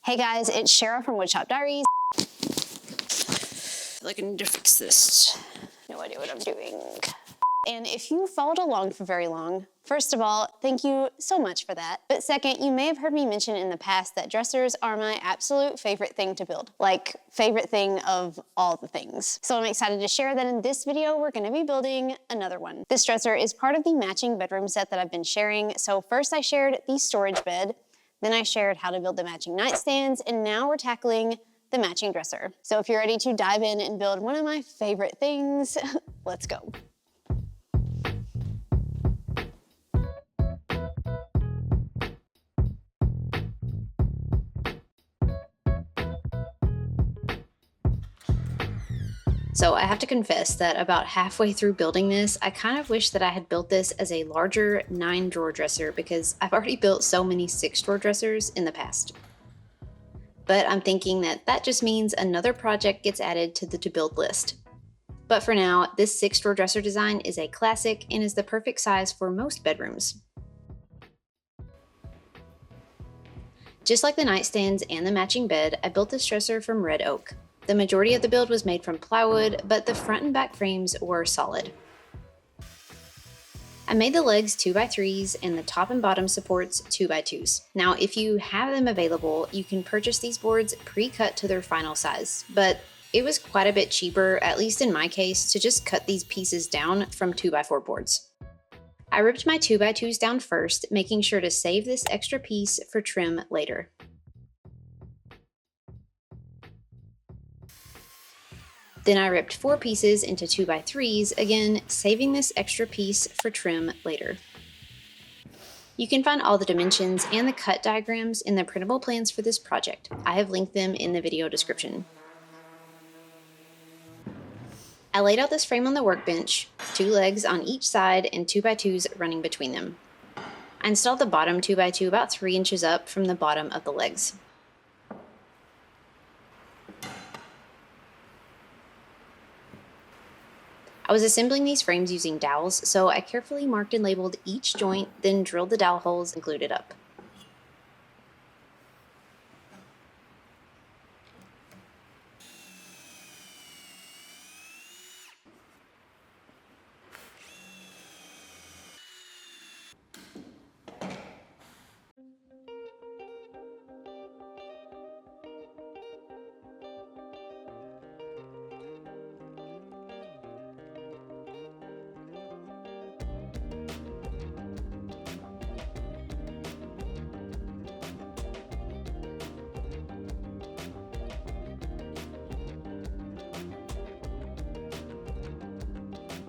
Hey guys, it's Shara from Woodshop Diaries. I feel like I need to fix this. No idea what I'm doing. And if you followed along for very long, first of all, thank you so much for that. But second, you may have heard me mention in the past that dressers are my absolute favorite thing to build. Like, favorite thing of all the things. So I'm excited to share that in this video, we're gonna be building another one. This dresser is part of the matching bedroom set that I've been sharing. So first I shared the storage bed, then I shared how to build the matching nightstands, and now we're tackling the matching dresser. So if you're ready to dive in and build one of my favorite things, let's go. So I have to confess that about halfway through building this, I kind of wish that I had built this as a larger 9-drawer dresser because I've already built so many 6-drawer dressers in the past. But I'm thinking that that just means another project gets added to the to-build list. But for now, this 6-drawer dresser design is a classic and is the perfect size for most bedrooms. Just like the nightstands and the matching bed, I built this dresser from red oak. The majority of the build was made from plywood, but the front and back frames were solid. I made the legs 2x3s and the top and bottom supports 2x2s. Now, if you have them available, you can purchase these boards pre-cut to their final size, but it was quite a bit cheaper, at least in my case, to just cut these pieces down from 2x4 boards. I ripped my 2x2s down first, making sure to save this extra piece for trim later. Then I ripped 4 pieces into 2x3s, again, saving this extra piece for trim later. You can find all the dimensions and the cut diagrams in the printable plans for this project. I have linked them in the video description. I laid out this frame on the workbench, 2 legs on each side and 2x2s running between them. I installed the bottom 2x2 about 3 inches up from the bottom of the legs. I was assembling these frames using dowels, so I carefully marked and labeled each joint, then drilled the dowel holes and glued it up.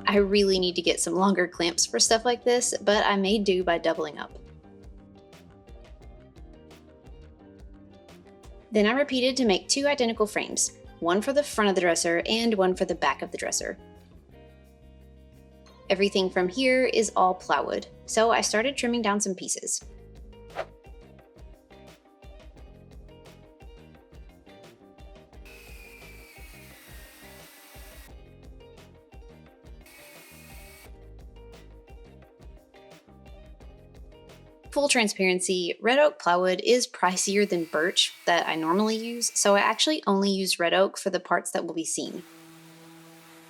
I really need to get some longer clamps for stuff like this, but I made do by doubling up. Then I repeated to make 2 identical frames, one for the front of the dresser and one for the back of the dresser. Everything from here is all plywood, so I started trimming down some pieces. Full transparency, red oak plywood is pricier than birch that I normally use, so I actually only use red oak for the parts that will be seen.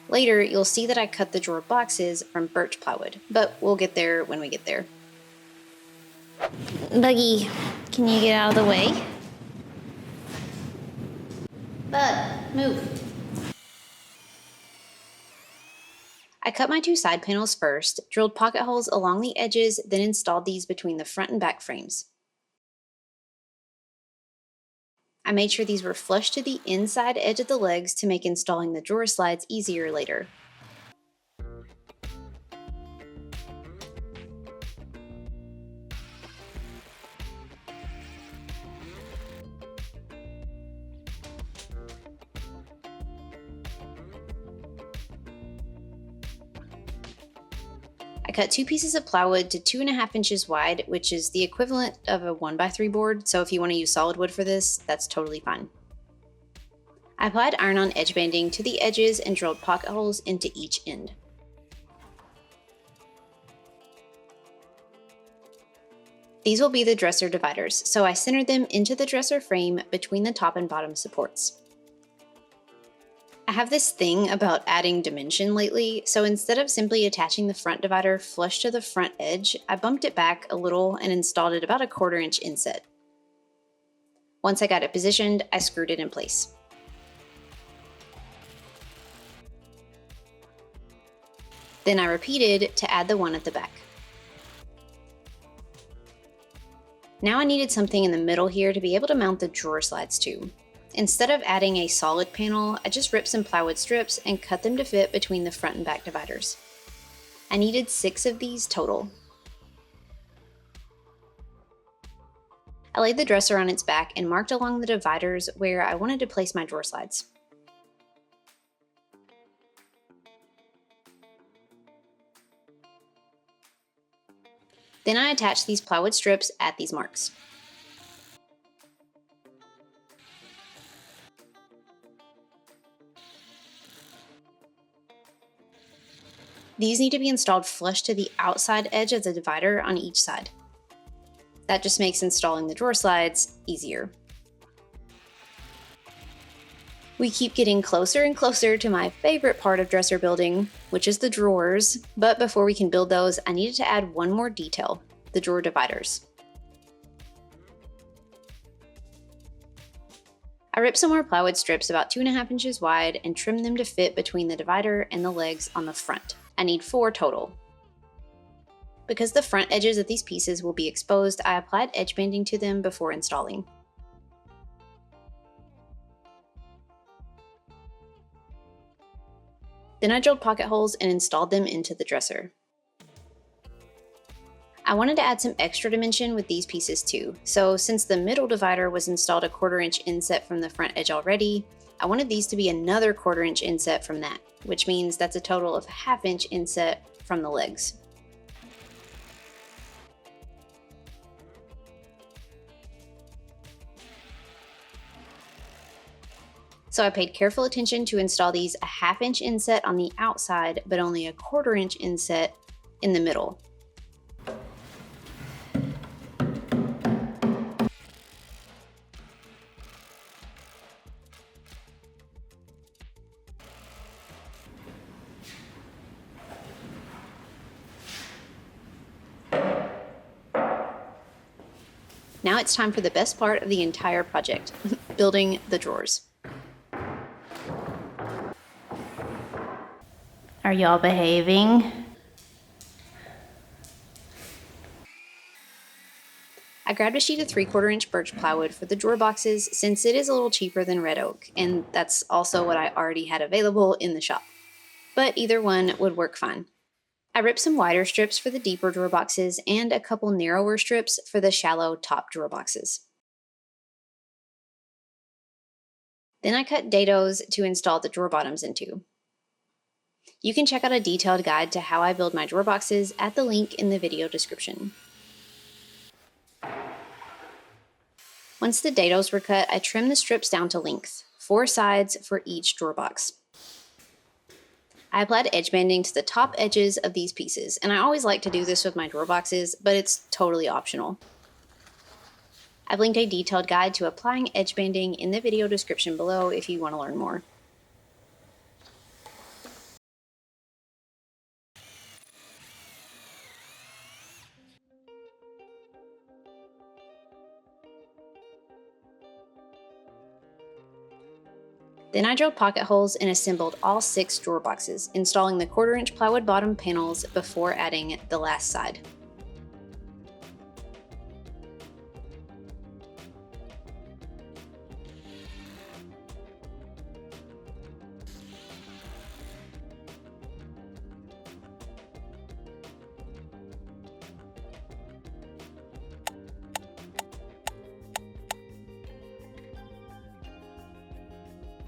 Later, you'll see that I cut the drawer boxes from birch plywood, but we'll get there when we get there. Buggy, can you get out of the way? Bud, move. I cut my 2 side panels first, drilled pocket holes along the edges, then installed these between the front and back frames. I made sure these were flush to the inside edge of the legs to make installing the drawer slides easier later. I cut 2 pieces of plywood to 2.5 inches wide, which is the equivalent of a 1x3 board, so if you want to use solid wood for this, that's totally fine. I applied iron-on edge banding to the edges and drilled pocket holes into each end. These will be the dresser dividers, so I centered them into the dresser frame between the top and bottom supports. I have this thing about adding dimension lately, so instead of simply attaching the front divider flush to the front edge, I bumped it back a little and installed it about a 1/4 inch inset. Once I got it positioned, I screwed it in place. Then I repeated to add the one at the back. Now I needed something in the middle here to be able to mount the drawer slides to. Instead of adding a solid panel, I just ripped some plywood strips and cut them to fit between the front and back dividers. I needed 6 of these total. I laid the dresser on its back and marked along the dividers where I wanted to place my drawer slides. Then I attached these plywood strips at these marks. These need to be installed flush to the outside edge of the divider on each side. That just makes installing the drawer slides easier. We keep getting closer and closer to my favorite part of dresser building, which is the drawers, but before we can build those, I needed to add one more detail, the drawer dividers. I ripped some more plywood strips about 2.5 inches wide and trimmed them to fit between the divider and the legs on the front. I need 4 total. Because the front edges of these pieces will be exposed, I applied edge banding to them before installing. Then I drilled pocket holes and installed them into the dresser. I wanted to add some extra dimension with these pieces too, so since the middle divider was installed a 1/4 inch inset from the front edge already, I wanted these to be another 1/4 inch inset from that, which means that's a total of 1/2 inch inset from the legs. So I paid careful attention to install these a 1/2 inch inset on the outside, but only a 1/4 inch inset in the middle. Now it's time for the best part of the entire project, building the drawers. Are y'all behaving? I grabbed a sheet of 3/4 inch birch plywood for the drawer boxes since it is a little cheaper than red oak, and that's also what I already had available in the shop. But either one would work fine. I ripped some wider strips for the deeper drawer boxes and a couple narrower strips for the shallow top drawer boxes. Then I cut dados to install the drawer bottoms into. You can check out a detailed guide to how I build my drawer boxes at the link in the video description. Once the dados were cut, I trimmed the strips down to length, 4 sides for each drawer box. I applied edge banding to the top edges of these pieces, and I always like to do this with my drawer boxes, but it's totally optional. I've linked a detailed guide to applying edge banding in the video description below if you want to learn more. Then I drilled pocket holes and assembled all 6 drawer boxes, installing the 1/4 inch plywood bottom panels before adding the last side.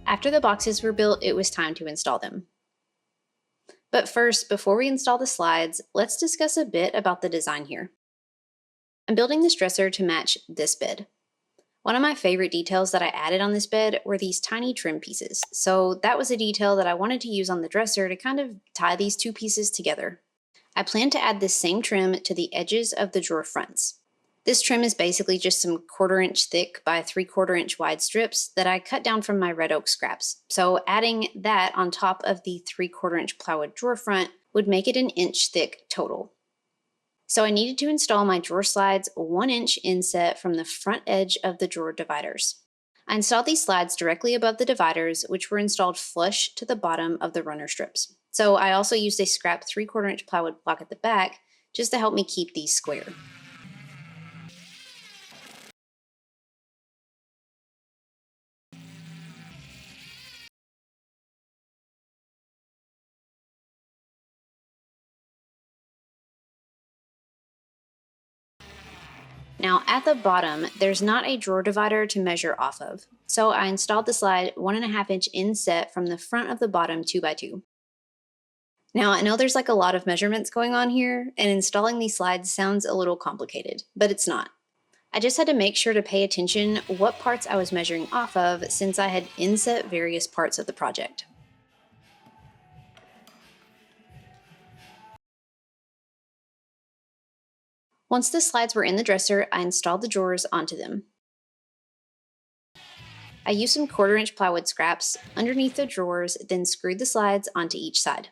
After the boxes were built, it was time to install them. But first, before we install the slides, let's discuss a bit about the design here. I'm building this dresser to match this bed. One of my favorite details that I added on this bed were these tiny trim pieces, so that was a detail that I wanted to use on the dresser to kind of tie these 2 pieces together. I plan to add this same trim to the edges of the drawer fronts. This trim is basically just some 1/4 inch thick by 3/4 inch wide strips that I cut down from my red oak scraps. So adding that on top of the 3/4 inch plywood drawer front would make it an inch thick total. So I needed to install my drawer slides 1 inch inset from the front edge of the drawer dividers. I installed these slides directly above the dividers, which were installed flush to the bottom of the runner strips. So I also used a scrap 3/4 inch plywood block at the back just to help me keep these square. Now at the bottom, there's not a drawer divider to measure off of. So I installed the slide 1.5 inch inset from the front of the bottom 2x2. Now I know there's like a lot of measurements going on here, and installing these slides sounds a little complicated, but it's not. I just had to make sure to pay attention what parts I was measuring off of since I had inset various parts of the project. Once the slides were in the dresser, I installed the drawers onto them. I used some 1/4 inch plywood scraps underneath the drawers, then screwed the slides onto each side.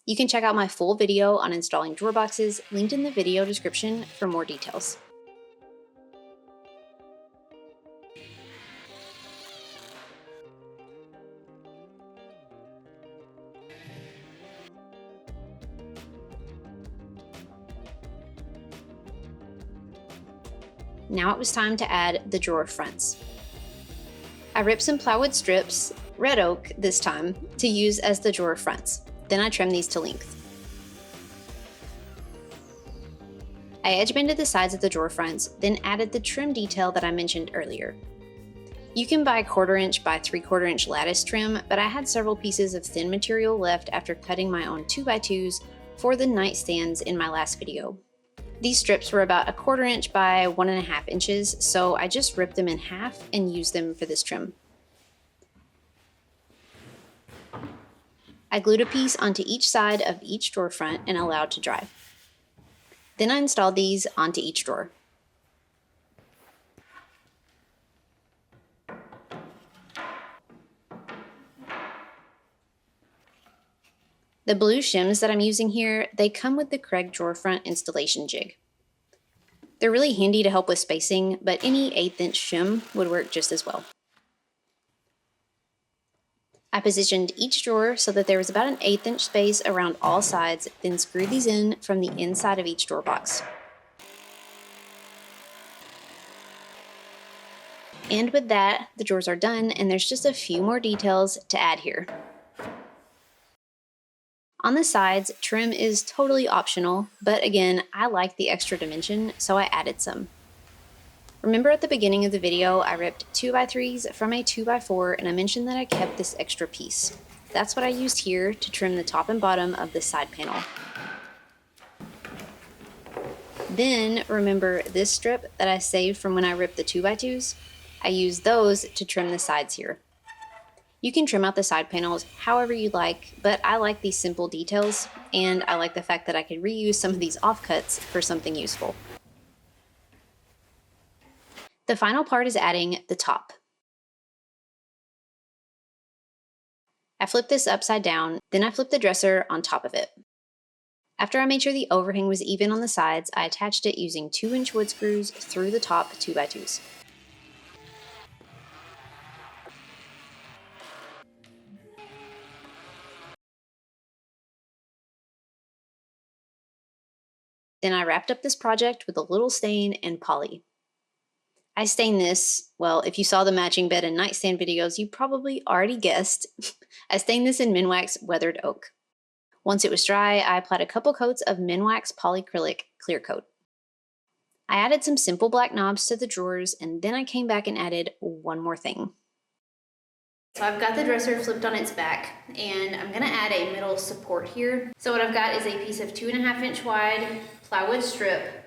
You can check out my full video on installing drawer boxes, linked in the video description for more details. Now it was time to add the drawer fronts. I ripped some plywood strips, red oak this time, to use as the drawer fronts. Then I trimmed these to length. I edge banded the sides of the drawer fronts, then added the trim detail that I mentioned earlier. You can buy 1/4 inch by 3/4 inch lattice trim, but I had several pieces of thin material left after cutting my own 2x2s for the nightstands in my last video. These strips were about 1/4 inch by 1.5 inches, so I just ripped them in half and used them for this trim. I glued a piece onto each side of each drawer front and allowed to dry. Then I installed these onto each drawer. The blue shims that I'm using here, they come with the Craig drawer front installation jig. They're really handy to help with spacing, but any 1/8 inch shim would work just as well. I positioned each drawer so that there was about an 1/8 inch space around all sides, then screwed these in from the inside of each drawer box. And with that, the drawers are done, and there's just a few more details to add here. On the sides, trim is totally optional, but again, I like the extra dimension, so I added some. Remember at the beginning of the video, I ripped 2x3s from a 2x4, and I mentioned that I kept this extra piece. That's what I used here to trim the top and bottom of the side panel. Then, remember this strip that I saved from when I ripped the 2x2s? I used those to trim the sides here. You can trim out the side panels however you like, but I like these simple details, and I like the fact that I could reuse some of these offcuts for something useful. The final part is adding the top. I flipped this upside down, then I flipped the dresser on top of it. After I made sure the overhang was even on the sides, I attached it using 2-inch wood screws through the top 2x2s. Then I wrapped up this project with a little stain and poly. I stained this, well, if you saw the matching bed and nightstand videos, you probably already guessed. I stained this in Minwax weathered oak. Once it was dry, I applied a couple coats of Minwax polyacrylic clear coat. I added some simple black knobs to the drawers, and then I came back and added one more thing. So I've got the dresser flipped on its back, and I'm gonna add a middle support here. So what I've got is a piece of 2.5 inch wide plywood strip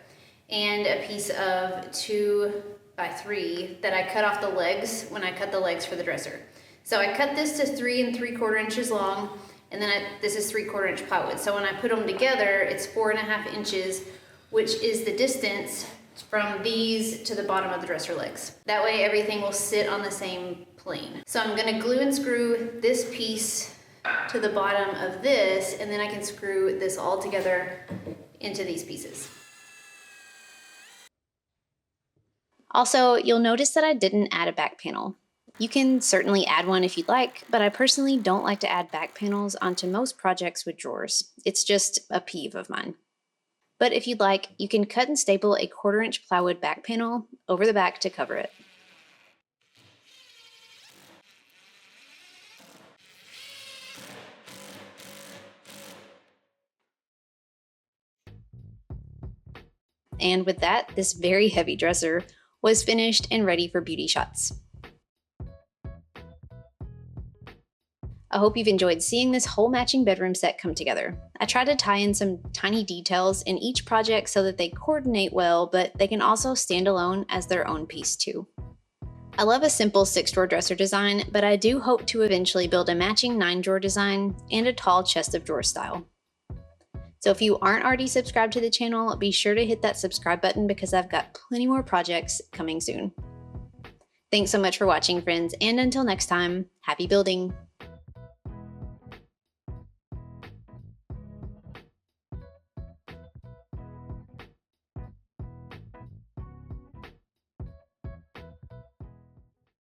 and a piece of 2x3 that I cut off the legs when I cut the legs for the dresser. So I cut this to 3 3/4 inches long, and then this is 3/4 inch plywood. So when I put them together, it's 4.5 inches, which is the distance from these to the bottom of the dresser legs. That way everything will sit on the same plane. So I'm gonna glue and screw this piece to the bottom of this, and then I can screw this all together into these pieces. Also, you'll notice that I didn't add a back panel. You can certainly add one if you'd like, but I personally don't like to add back panels onto most projects with drawers. It's just a peeve of mine. But if you'd like, you can cut and staple a 1/4-inch plywood back panel over the back to cover it. And with that, this very heavy dresser was finished and ready for beauty shots. I hope you've enjoyed seeing this whole matching bedroom set come together. I try to tie in some tiny details in each project so that they coordinate well, but they can also stand alone as their own piece too. I love a simple 6-drawer dresser design, but I do hope to eventually build a matching 9-drawer design and a tall chest of drawers style. So if you aren't already subscribed to the channel, be sure to hit that subscribe button because I've got plenty more projects coming soon. Thanks so much for watching, friends, and until next time, happy building!